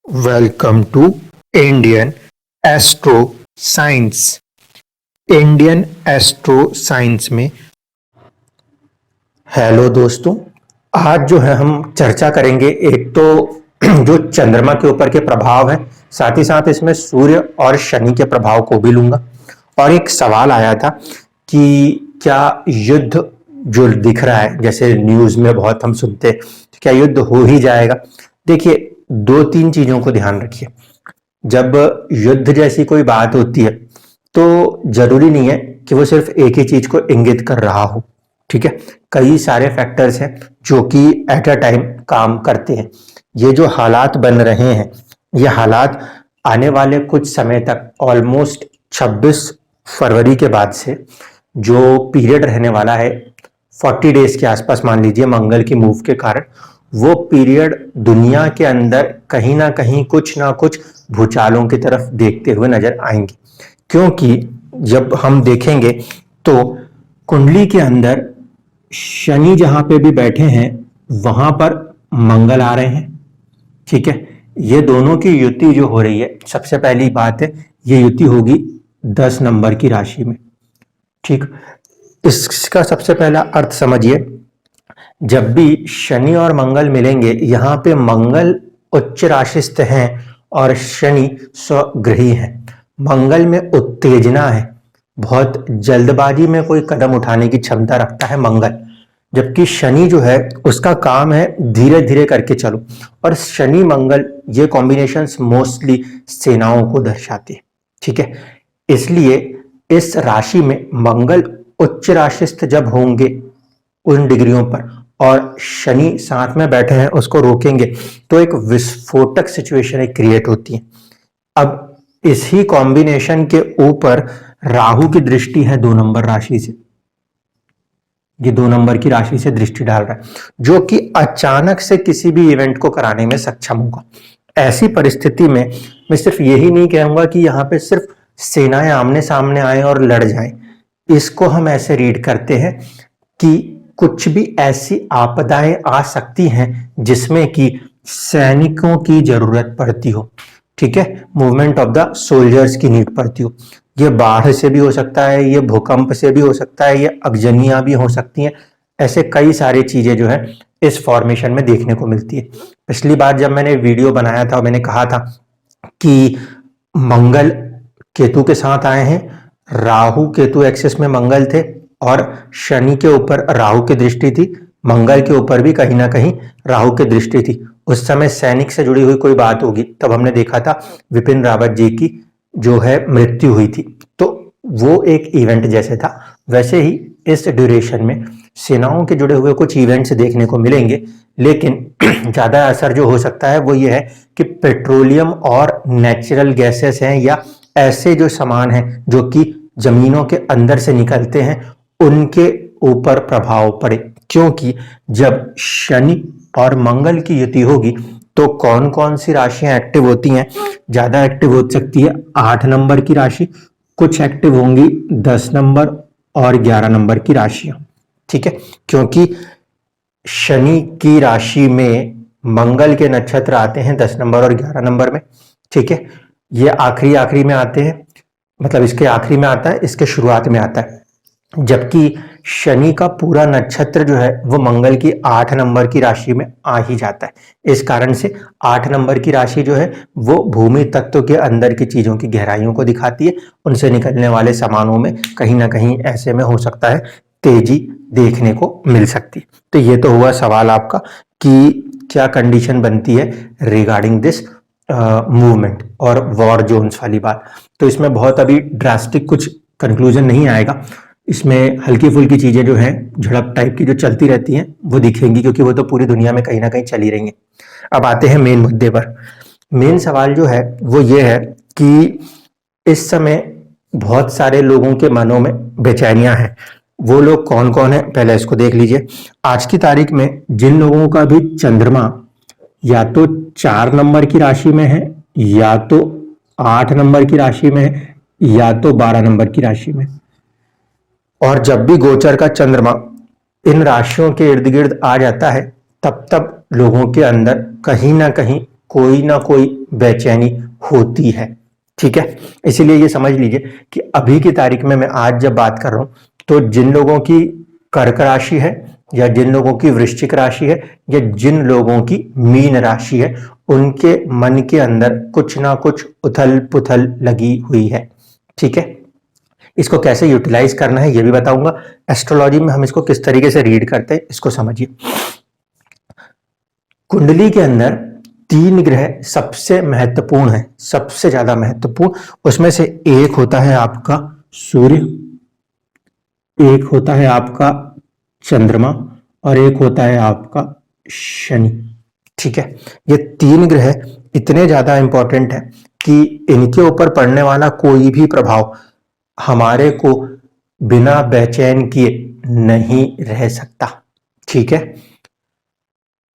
Welcome to Indian astro science. Indian astro science में hello दोस्तों, आज जो है हम चर्चा करेंगे एक तो जो चंद्रमा के ऊपर के प्रभाव है, साथ ही साथ इसमें सूर्य और शनि के प्रभाव को भी लूंगा। और एक सवाल आया था कि क्या युद्ध जो दिख रहा है, जैसे न्यूज में बहुत हम सुनते हैं, तो क्या युद्ध हो ही जाएगा। देखिए, दो तीन चीजों को ध्यान रखिए। जब युद्ध जैसी कोई बात होती है तो जरूरी नहीं है कि वो सिर्फ एक ही चीज को इंगित कर रहा हो। ठीक है, कई सारे फैक्टर्स हैं जो कि एट अ टाइम काम करते हैं। ये जो हालात बन रहे हैं, ये हालात आने वाले कुछ समय तक, ऑलमोस्ट 26 फरवरी के बाद से जो पीरियड रहने वाला है, 40 डेज के आसपास मान लीजिए, मंगल की मूव के कारण, वो पीरियड दुनिया के अंदर कहीं ना कुछ भूचालों की तरफ देखते हुए नजर आएंगे। क्योंकि जब हम देखेंगे तो कुंडली के अंदर शनि जहां पे भी बैठे हैं वहां पर मंगल आ रहे हैं। ठीक है, ये दोनों की युति जो हो रही है, सबसे पहली बात है, ये युति होगी 10 नंबर की राशि में। ठीक, इसका सबसे पहला अर्थ समझिए। जब भी शनि और मंगल मिलेंगे, यहां पे मंगल उच्च राशिस्थ हैं और शनि स्वगृही हैं। मंगल में उत्तेजना है, बहुत जल्दबाजी में कोई कदम उठाने की क्षमता रखता है मंगल, जबकि शनि जो है उसका काम है धीरे धीरे करके चलो। और शनि मंगल ये कॉम्बिनेशंस मोस्टली सेनाओं को दर्शाती है। ठीक है, इसलिए इस राशि में मंगल उच्च राशिस्थ जब होंगे उन डिग्रियों पर और शनि साथ में बैठे हैं उसको रोकेंगे, तो एक विस्फोटक सिचुएशन एक क्रिएट होती है। अब इसी कॉम्बिनेशन के ऊपर राहु की दृष्टि है 2 नंबर राशि से। ये 2 नंबर की राशि से दृष्टि डाल रहा है, जो कि अचानक से किसी भी इवेंट को कराने में सक्षम होगा। ऐसी परिस्थिति में मैं सिर्फ यही नहीं कहूंगा कि यहाँ पे सिर्फ सेनाएं आमने सामने आए और लड़ जाएं। इसको हम ऐसे रीड करते हैं कि कुछ भी ऐसी आपदाएं आ सकती हैं जिसमें कि सैनिकों की जरूरत पड़ती हो। ठीक है, मूवमेंट ऑफ द सोल्जर्स की नीड पड़ती हो। ये बाढ़ से भी हो सकता है, ये भूकंप से भी हो सकता है, ये अगजनियां भी हो सकती हैं। ऐसे कई सारी चीजें जो है इस फॉर्मेशन में देखने को मिलती है। पिछली बार जब मैंने वीडियो बनाया था, मैंने कहा था कि मंगल केतु के साथ आए हैं, राहु केतु एक्सिस में मंगल थे और शनि के ऊपर राहु की दृष्टि थी, मंगल के ऊपर भी कहीं ना कहीं राहु की दृष्टि थी। उस समय सैनिक से जुड़ी हुई कोई बात होगी, तब हमने देखा था विपिन रावत जी की जो है मृत्यु हुई थी, तो वो एक इवेंट जैसे था। वैसे ही इस ड्यूरेशन में सेनाओं के जुड़े हुए कुछ इवेंट्स देखने को मिलेंगे, लेकिन ज्यादा असर जो हो सकता है वो ये है कि पेट्रोलियम और नेचुरल गैसेस हैं या ऐसे जो सामान हैं जो कि जमीनों के अंदर से निकलते हैं, उनके ऊपर प्रभाव पड़े। क्योंकि जब शनि और मंगल की युति होगी तो कौन कौन सी राशियां एक्टिव होती हैं? ज्यादा एक्टिव हो सकती है 8 नंबर की राशि, कुछ एक्टिव होंगी 10 नंबर और 11 नंबर की राशियां। ठीक है, क्योंकि शनि की राशि में मंगल के नक्षत्र आते हैं 10 नंबर और 11 नंबर में। ठीक है, ये आखिरी आखिरी में आते हैं, मतलब इसके आखिरी में आता है, इसके शुरुआत में आता है। जबकि शनि का पूरा नक्षत्र जो है वो मंगल की 8 नंबर की राशि में आ ही जाता है। इस कारण से 8 नंबर की राशि जो है वो भूमि तत्व के अंदर की चीजों की गहराइयों को दिखाती है। उनसे निकलने वाले सामानों में कहीं ना कहीं ऐसे में हो सकता है तेजी देखने को मिल सकती है। तो ये तो हुआ सवाल आपका कि क्या कंडीशन बनती है रिगार्डिंग दिस मूवमेंट और वॉर जोन्स वाली बात। तो इसमें बहुत अभी ड्रास्टिक कुछ कंक्लूजन नहीं आएगा, इसमें हल्की फुल्की चीजें जो हैं झड़प टाइप की जो चलती रहती हैं वो दिखेंगी, क्योंकि वो तो पूरी दुनिया में कहीं ना कहीं चली रही हैं। अब आते हैं मेन मुद्दे पर। मेन सवाल जो है वो ये है कि इस समय बहुत सारे लोगों के मनों में बेचैनियां हैं। वो लोग कौन कौन है, पहले इसको देख लीजिए। आज की तारीख में जिन लोगों का भी चंद्रमा या तो 4 नंबर की राशि में है, या तो 8 नंबर की राशि में है, या तो 12 नंबर की राशि में, और जब भी गोचर का चंद्रमा इन राशियों के इर्द गिर्द आ जाता है, तब तब लोगों के अंदर कहीं ना कहीं कोई ना कोई बेचैनी होती है। ठीक है, इसीलिए ये समझ लीजिए कि अभी की तारीख में मैं आज जब बात कर रहा हूं तो जिन लोगों की कर्क राशि है या जिन लोगों की वृश्चिक राशि है या जिन लोगों की मीन राशि है, उनके मन के अंदर कुछ ना कुछ उथल पुथल लगी हुई है। ठीक है, इसको कैसे यूटिलाइज करना है ये भी बताऊंगा। एस्ट्रोलॉजी में हम इसको किस तरीके से रीड करते हैं इसको समझिए। कुंडली के अंदर 3 ग्रह सबसे महत्वपूर्ण है, सबसे ज्यादा महत्वपूर्ण। उसमें से एक होता है आपका सूर्य, एक होता है आपका चंद्रमा और एक होता है आपका शनि। ठीक है, ये 3 ग्रह इतने ज्यादा इंपॉर्टेंट है कि इनके ऊपर पड़ने वाला कोई भी प्रभाव हमारे को बिना बेचैन किए नहीं रह सकता। ठीक है,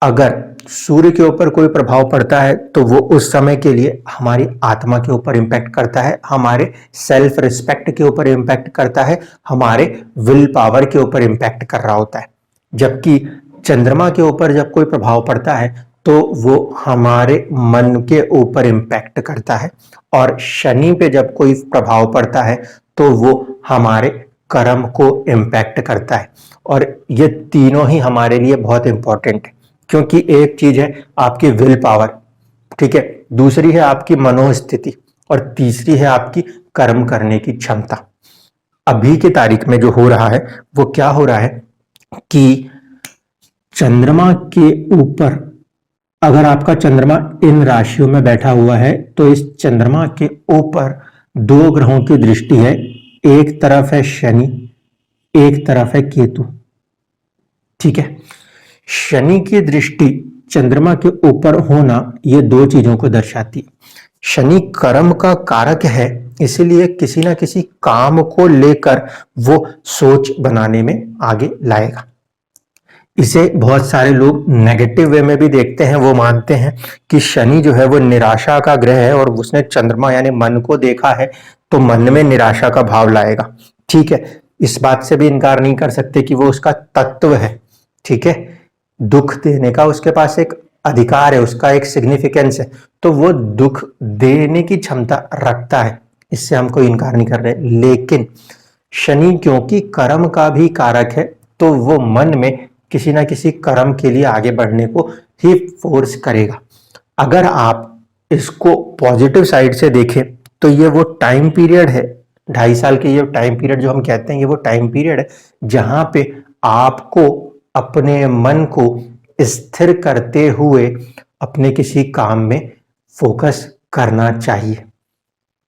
अगर सूर्य के ऊपर कोई प्रभाव पड़ता है तो वो उस समय के लिए हमारी आत्मा के ऊपर इंपैक्ट करता है, हमारे सेल्फ रिस्पेक्ट के ऊपर इंपैक्ट करता है, हमारे विल पावर के ऊपर इंपैक्ट कर रहा होता है। जबकि चंद्रमा के ऊपर जब कोई प्रभाव पड़ता है तो वो हमारे मन के ऊपर इंपैक्ट करता है, और शनि पे जब कोई प्रभाव पड़ता है तो वो हमारे कर्म को इंपैक्ट करता है। और ये तीनों ही हमारे लिए बहुत इंपॉर्टेंट है, क्योंकि एक चीज है आपकी विल पावर, ठीक है, दूसरी है आपकी मनोस्थिति और तीसरी है आपकी कर्म करने की क्षमता। अभी की तारीख में जो हो रहा है वो क्या हो रहा है कि चंद्रमा के ऊपर अगर आपका चंद्रमा इन राशियों में बैठा हुआ है तो इस चंद्रमा के ऊपर 2 ग्रहों की दृष्टि है। एक तरफ है शनि, एक तरफ है केतु। ठीक है, शनि की दृष्टि चंद्रमा के ऊपर होना ये 2 चीजों को दर्शाती है। शनि कर्म का कारक है, इसीलिए किसी ना किसी काम को लेकर वो सोच बनाने में आगे लाएगा। इसे बहुत सारे लोग नेगेटिव वे में भी देखते हैं, वो मानते हैं कि शनि जो है वो निराशा का ग्रह है और उसने चंद्रमा यानी मन को देखा है तो मन में निराशा का भाव लाएगा। ठीक है, इस बात से भी इनकार नहीं कर सकते कि वो उसका तत्व है। ठीक है, दुख देने का उसके पास एक अधिकार है, उसका एक सिग्निफिकेंस है, तो वो दुख देने की क्षमता रखता है, इससे हम कोई इनकार नहीं कर रहे। लेकिन शनि क्योंकि कर्म का भी कारक है तो वो मन में किसी ना किसी कर्म के लिए आगे बढ़ने को ही फोर्स करेगा। अगर आप इसको पॉजिटिव साइड से देखें तो ये वो टाइम पीरियड है, 2.5 साल के ये टाइम पीरियड जो हम कहते हैं, ये वो टाइम पीरियड है जहां पे आपको अपने मन को स्थिर करते हुए अपने किसी काम में फोकस करना चाहिए।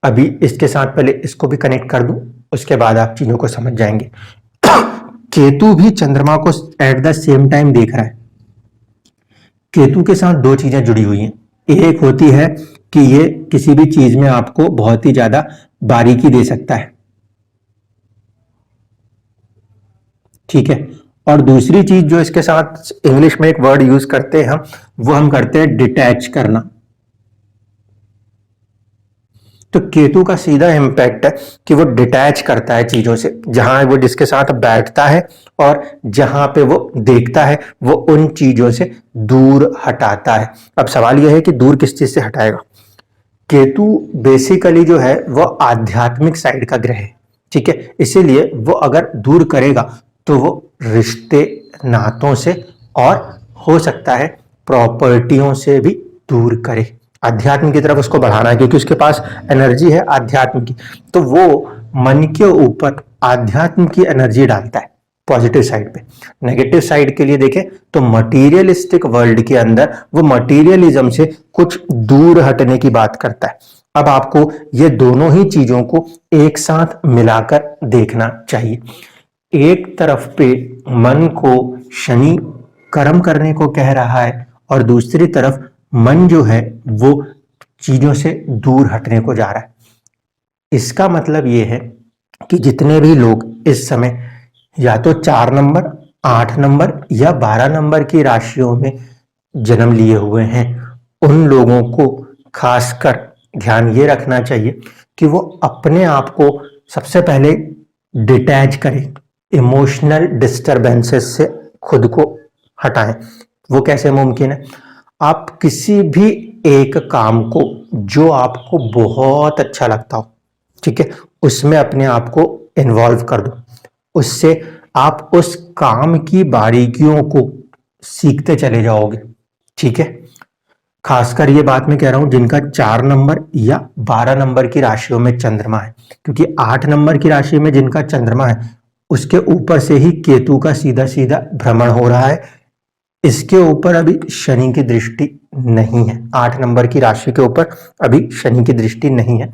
अभी इसके साथ पहले इसको भी कनेक्ट कर दूं, उसके बाद आप चीजों को समझ जाएंगे। केतु भी चंद्रमा को एट द सेम टाइम देख रहा है। केतु के साथ 2 चीजें जुड़ी हुई हैं। एक होती है कि ये किसी भी चीज में आपको बहुत ही ज्यादा बारीकी दे सकता है। ठीक है, और दूसरी चीज जो इसके साथ इंग्लिश में एक वर्ड यूज करते हैं हम, वो हम करते हैं डिटैच करना। तो केतु का सीधा इंपैक्ट है कि वो डिटैच करता है चीजों से, जहां वो जिसके साथ बैठता है और जहां पे वो देखता है वो उन चीजों से दूर हटाता है। अब सवाल यह है कि दूर किस चीज से हटाएगा। केतु बेसिकली जो है वो आध्यात्मिक साइड का ग्रह है। ठीक है, इसीलिए वो अगर दूर करेगा तो वो रिश्ते नातों से और हो सकता है प्रॉपर्टियों से भी दूर करे। अध्यात्म की तरफ उसको बढ़ाना है क्योंकि उसके पास एनर्जी है अध्यात्म की, तो वो मन के ऊपर अध्यात्म की एनर्जी डालता है पॉजिटिव साइड पे। नेगेटिव साइड के लिए देखें तो मटीरियलिस्टिक वर्ल्ड के अंदर वो मटीरियलिज्म से कुछ दूर हटने की बात करता है। अब आपको ये दोनों ही चीजों को एक साथ मिलाकर देखना चाहिए। एक तरफ पे मन को शनि कर्म करने को कह रहा है और दूसरी तरफ मन जो है वो चीजों से दूर हटने को जा रहा है। इसका मतलब ये है कि जितने भी लोग इस समय या तो 4 नंबर, 8 नंबर या 12 नंबर की राशियों में जन्म लिए हुए हैं, उन लोगों को खासकर ध्यान ये रखना चाहिए कि वो अपने आप को सबसे पहले डिटैच करें, इमोशनल डिस्टरबेंसेस से खुद को हटाएं। वो कैसे मुमकिन है? आप किसी भी एक काम को जो आपको बहुत अच्छा लगता हो, ठीक है, उसमें अपने आप को इन्वॉल्व कर दो। उससे आप उस काम की बारीकियों को सीखते चले जाओगे, ठीक है। खासकर ये बात मैं कह रहा हूं जिनका 4 नंबर या 12 नंबर की राशियों में चंद्रमा है, क्योंकि 8 नंबर की राशि में जिनका चंद्रमा है उसके ऊपर से ही केतु का सीधा सीधा भ्रमण हो रहा है। इसके ऊपर अभी शनि की दृष्टि नहीं है, 8 नंबर की राशि के ऊपर अभी शनि की दृष्टि नहीं है।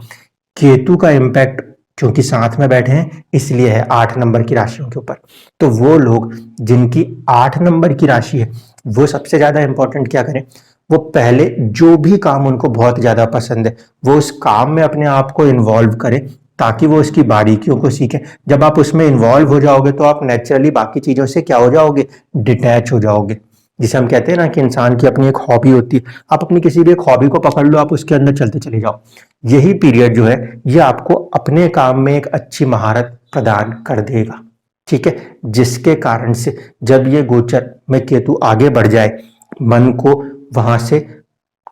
केतु का इम्पैक्ट क्योंकि साथ में बैठे हैं इसलिए है 8 नंबर की राशियों के ऊपर। तो वो लोग जिनकी 8 नंबर की राशि है वो सबसे ज्यादा इंपॉर्टेंट क्या करें, वो पहले जो भी काम उनको बहुत ज्यादा पसंद है वो उस काम में अपने आप को इन्वॉल्व करें, ताकि वो उसकी बारीकियों को सीखें। जब आप उसमें इन्वॉल्व हो जाओगे तो आप नेचुरली बाकी चीजों से क्या हो जाओगे, डिटैच हो जाओगे। जिसे हम कहते हैं ना कि इंसान की अपनी एक हॉबी होती है, आप अपनी किसी भी एक हॉबी को पकड़ लो, आप उसके अंदर चलते चले जाओ। यही पीरियड जो है ये आपको अपने काम में एक अच्छी महारत प्रदान कर देगा, ठीक है। जिसके कारण से जब ये गोचर में केतु आगे बढ़ जाए, मन को वहां से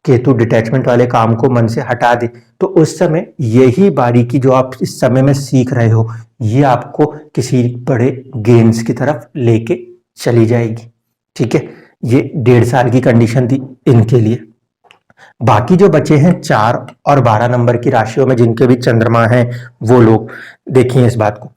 केतु डिटैचमेंट वाले काम को मन से हटा दे, तो उस समय यही बारीकी जो आप इस समय में सीख रहे हो ये आपको किसी बड़े गेन्स की तरफ लेके चली जाएगी, ठीक है। ये 1.5 साल की कंडीशन थी इनके लिए। बाकी जो बचे हैं 4 और 12 नंबर की राशियों में जिनके भी चंद्रमा हैं वो लोग देखिए इस बात को,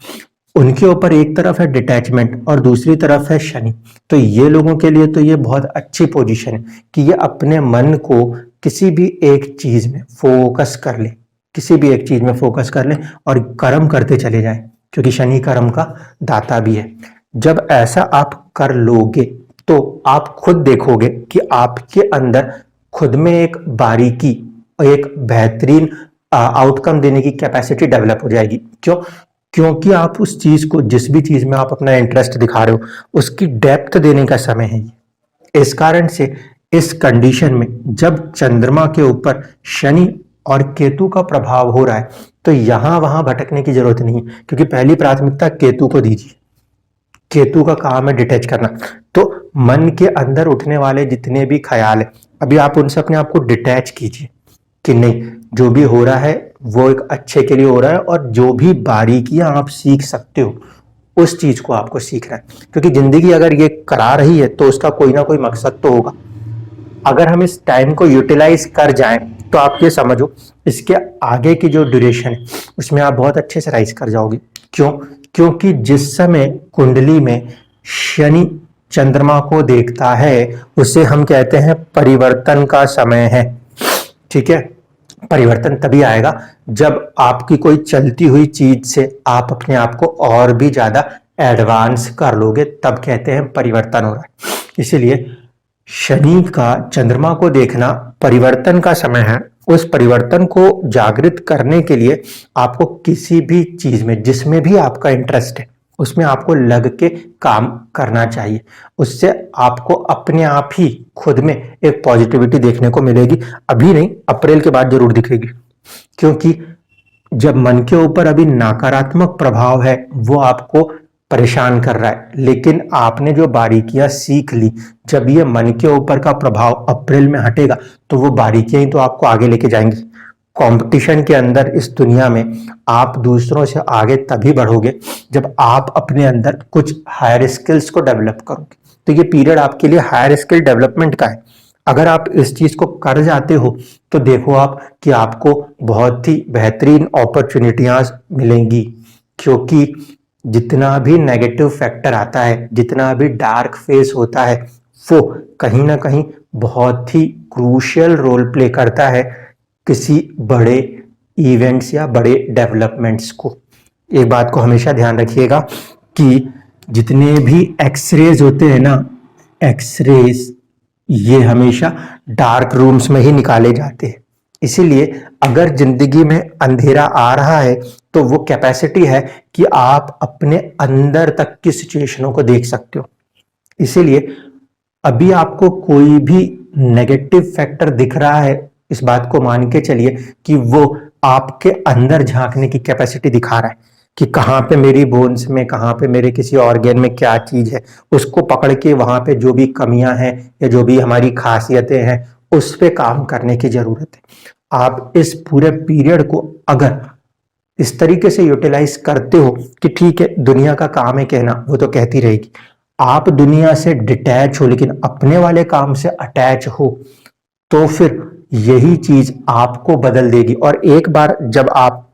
उनके ऊपर एक तरफ है डिटैचमेंट और दूसरी तरफ है शनि। तो ये लोगों के लिए तो ये बहुत अच्छी पोजीशन है कि ये अपने मन को किसी भी एक चीज में फोकस कर ले, किसी भी एक चीज में फोकस कर ले और कर्म करते चले जाएं, क्योंकि शनि कर्म का दाता भी है। जब ऐसा आप कर लोगे तो आप खुद देखोगे कि आपके अंदर खुद में एक बारीकी और एक बेहतरीन आउटकम देने की कैपेसिटी डेवलप हो जाएगी। क्यों? क्योंकि आप उस चीज को, जिस भी चीज में आप अपना इंटरेस्ट दिखा रहे हो, उसकी डेप्थ देने का समय है ये। इस कारण से इस कंडीशन में जब चंद्रमा के ऊपर शनि और केतु का प्रभाव हो रहा है तो यहां वहां भटकने की जरूरत नहीं है, क्योंकि पहली प्राथमिकता केतु को दीजिए। केतु का काम है डिटैच करना। तो मन के अंदर उठने वाले जितने भी ख्याल है अभी आप उनसे अपने आप को डिटैच कीजिए कि नहीं, जो भी हो रहा है वो एक अच्छे के लिए हो रहा है और जो भी बारीकियां आप सीख सकते हो उस चीज को आपको सीखना है। क्योंकि जिंदगी अगर ये करा रही है तो उसका कोई ना कोई मकसद तो होगा। अगर हम इस टाइम को यूटिलाइज कर जाएं तो आप ये समझो इसके आगे की जो ड्यूरेशन है उसमें आप बहुत अच्छे से राइज कर जाओगे। क्यों? क्योंकि जिस समय कुंडली में शनि चंद्रमा को देखता है उसे हम कहते हैं परिवर्तन का समय है, ठीक है। परिवर्तन तभी आएगा जब आपकी कोई चलती हुई चीज से आप अपने आप को और भी ज्यादा एडवांस कर लोगे, तब कहते हैं परिवर्तन हो रहा है। इसीलिए शनि का चंद्रमा को देखना परिवर्तन का समय है। उस परिवर्तन को जागृत करने के लिए आपको किसी भी चीज में जिसमें भी आपका इंटरेस्ट है उसमें आपको लग के काम करना चाहिए। उससे आपको अपने आप ही खुद में एक पॉजिटिविटी देखने को मिलेगी। अभी नहीं, अप्रैल के बाद जरूर दिखेगी, क्योंकि जब मन के ऊपर अभी नकारात्मक प्रभाव है वो आपको परेशान कर रहा है, लेकिन आपने जो बारीकियां सीख ली, जब ये मन के ऊपर का प्रभाव अप्रैल में हटेगा तो वो बारीकियां ही तो आपको आगे लेके जाएंगी। कंपटीशन के अंदर इस दुनिया में आप दूसरों से आगे तभी बढ़ोगे जब आप अपने अंदर कुछ हायर स्किल्स को डेवलप करोगे। तो ये पीरियड आपके लिए हायर स्किल डेवलपमेंट का है। अगर आप इस चीज को कर जाते हो तो देखो आप कि आपको बहुत ही बेहतरीन अपॉर्चुनिटियां मिलेंगी, क्योंकि जितना भी नेगेटिव फैक्टर आता है, जितना भी डार्क फेस होता है, वो कहीं ना कहीं बहुत ही क्रूशियल रोल प्ले करता है किसी बड़े इवेंट्स या बड़े डेवलपमेंट्स को। एक बात को हमेशा ध्यान रखिएगा कि जितने भी एक्सरेज होते हैं ना, एक्सरेज ये हमेशा डार्क रूम्स में ही निकाले जाते हैं। इसीलिए अगर जिंदगी में अंधेरा आ रहा है तो वो कैपेसिटी है कि आप अपने अंदर तक की सिचुएशनों को देख सकते हो। इसीलिए अभी आपको कोई भी नेगेटिव फैक्टर दिख रहा है, इस बात को मान के चलिए कि वो आपके अंदर झांकने की कैपेसिटी दिखा रहा है कि कहाँ पे मेरी बोन्स में, कहाँ पे मेरे किसी ऑर्गन में क्या चीज है, उसको पकड़ के वहां पे जो भी कमियां हैं या जो भी हमारी खासियतें हैं उस पे काम करने की जरूरत है। आप इस पूरे पीरियड को अगर इस तरीके से यूटिलाइज करते हो कि ठीक है दुनिया का काम है कहना, वो तो कहती रहेगी, आप दुनिया से डिटैच हो लेकिन अपने वाले काम से अटैच हो, तो फिर यही चीज आपको बदल देगी। और एक बार जब आप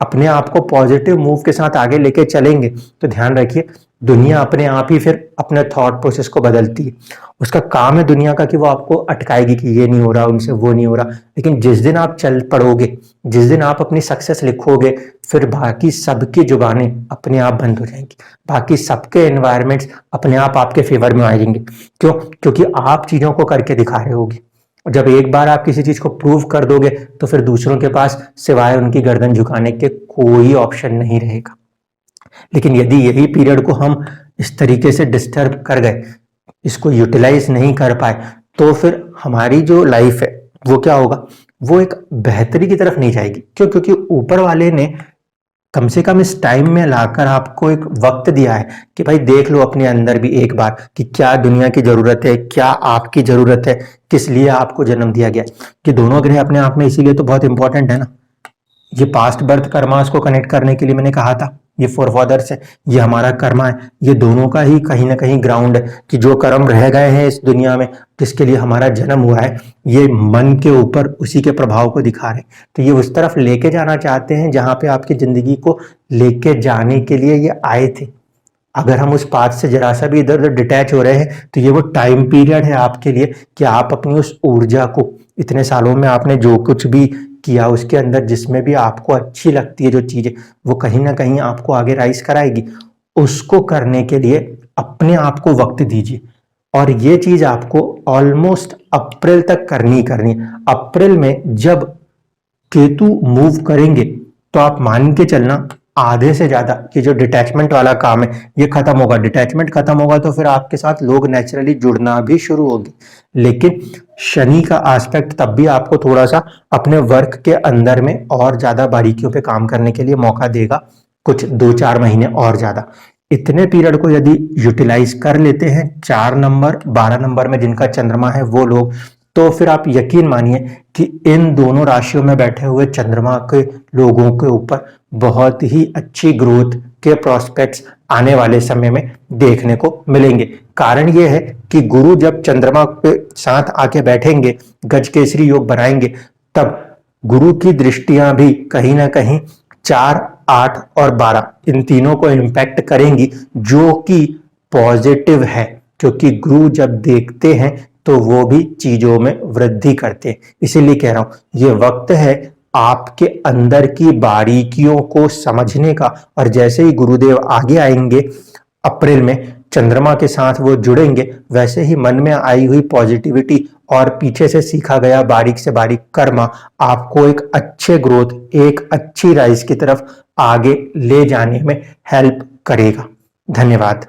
अपने आप को पॉजिटिव मूव के साथ आगे लेके चलेंगे तो ध्यान रखिए दुनिया अपने आप ही फिर अपने थॉट प्रोसेस को बदलती है। उसका काम है दुनिया का कि वो आपको अटकाएगी कि ये नहीं हो रहा, उनसे वो नहीं हो रहा, लेकिन जिस दिन आप चल पड़ोगे, जिस दिन आप अपनी सक्सेस लिखोगे, फिर बाकी सबकी जुबानें अपने आप बंद हो जाएंगी, बाकी सबके एनवायरमेंट्स अपने आप आपके फेवर में आएंगे। क्यों? क्योंकि आप चीजों को करके दिखा रहे होगे। जब एक बार आप किसी चीज को प्रूव कर दोगे तो फिर दूसरों के पास सिवाय उनकी गर्दन झुकाने के कोई ऑप्शन नहीं रहेगा। लेकिन यदि यही पीरियड को हम इस तरीके से डिस्टर्ब कर गए, इसको यूटिलाइज नहीं कर पाए, तो फिर हमारी जो लाइफ है वो क्या होगा, वो एक बेहतरी की तरफ नहीं जाएगी। क्यों? क्योंकि ऊपर वाले ने कम से कम इस टाइम में लाकर आपको एक वक्त दिया है कि भाई देख लो अपने अंदर भी एक बार कि क्या दुनिया की जरूरत है, क्या आपकी जरूरत है, किस लिए आपको जन्म दिया गया। ये दोनों ग्रह अपने आप में इसीलिए तो बहुत इंपॉर्टेंट है ना। ये पास्ट बर्थ कर्मास को कनेक्ट करने के लिए मैंने कहा था, ये फोरफादर्स है, ये हमारा कर्मा है, ये दोनों का ही कहीं ना कहीं ग्राउंड है कि जो कर्म रह गए हैं इस दुनिया में जिसके लिए हमारा जन्म हुआ है, ये मन के ऊपर उसी के प्रभाव को दिखा रहे हैं। तो ये उस तरफ लेके जाना चाहते हैं जहां पे आपकी जिंदगी को लेके जाने के लिए ये आए थे। अगर हम उस पाथ से जरा सा भी इधर उधर डिटैच हो रहे हैं तो ये वो टाइम पीरियड है आपके लिए कि आप अपनी उस ऊर्जा को, इतने सालों में आपने जो कुछ भी किया उसके अंदर जिसमें भी आपको अच्छी लगती है जो चीजें, वो कहीं ना कहीं आपको आगे राइज कराएगी। उसको करने के लिए अपने आप को वक्त दीजिए। और ये चीज आपको ऑलमोस्ट अप्रैल तक करनी है। अप्रैल में जब केतु मूव करेंगे तो आप मान के चलना आधे से ज्यादा ये जो डिटैचमेंट वाला काम है ये खत्म होगा। डिटैचमेंट खत्म होगा तो फिर आपके साथ लोग नेचुरली जुड़ना भी शुरू होंगे। लेकिन शनि का एस्पेक्ट तब भी आपको थोड़ा सा अपने वर्क के अंदर में और ज्यादा बारीकियों पे काम करने के लिए मौका देगा, कुछ 2-4 महीने और ज्यादा। इतने पीरियड को यदि यूटिलाइज कर लेते हैं 4 नंबर 12 नंबर में जिनका चंद्रमा है वो लोग, तो फिर आप यकीन मानिए कि इन दोनों राशियों में बैठे हुए चंद्रमा के लोगों के ऊपर बहुत ही अच्छी ग्रोथ के प्रोस्पेक्ट्स आने वाले समय में देखने को मिलेंगे। कारण यह है कि गुरु जब चंद्रमा के साथ आके बैठेंगे, गज केसरी योग बनाएंगे, तब गुरु की दृष्टियां भी कहीं ना कहीं 4, 8 और 12 इन तीनों को इम्पैक्ट करेंगी, जो कि पॉजिटिव है। क्योंकि गुरु जब देखते हैं तो वो भी चीजों में वृद्धि करते हैं। इसीलिए कह रहा हूं ये वक्त है आपके अंदर की बारीकियों को समझने का। और जैसे ही गुरुदेव आगे आएंगे अप्रैल में, चंद्रमा के साथ वो जुड़ेंगे, वैसे ही मन में आई हुई पॉजिटिविटी और पीछे से सीखा गया बारीक से बारीक कर्मा आपको एक अच्छे ग्रोथ, एक अच्छी राइज की तरफ आगे ले जाने में हेल्प करेगा। धन्यवाद।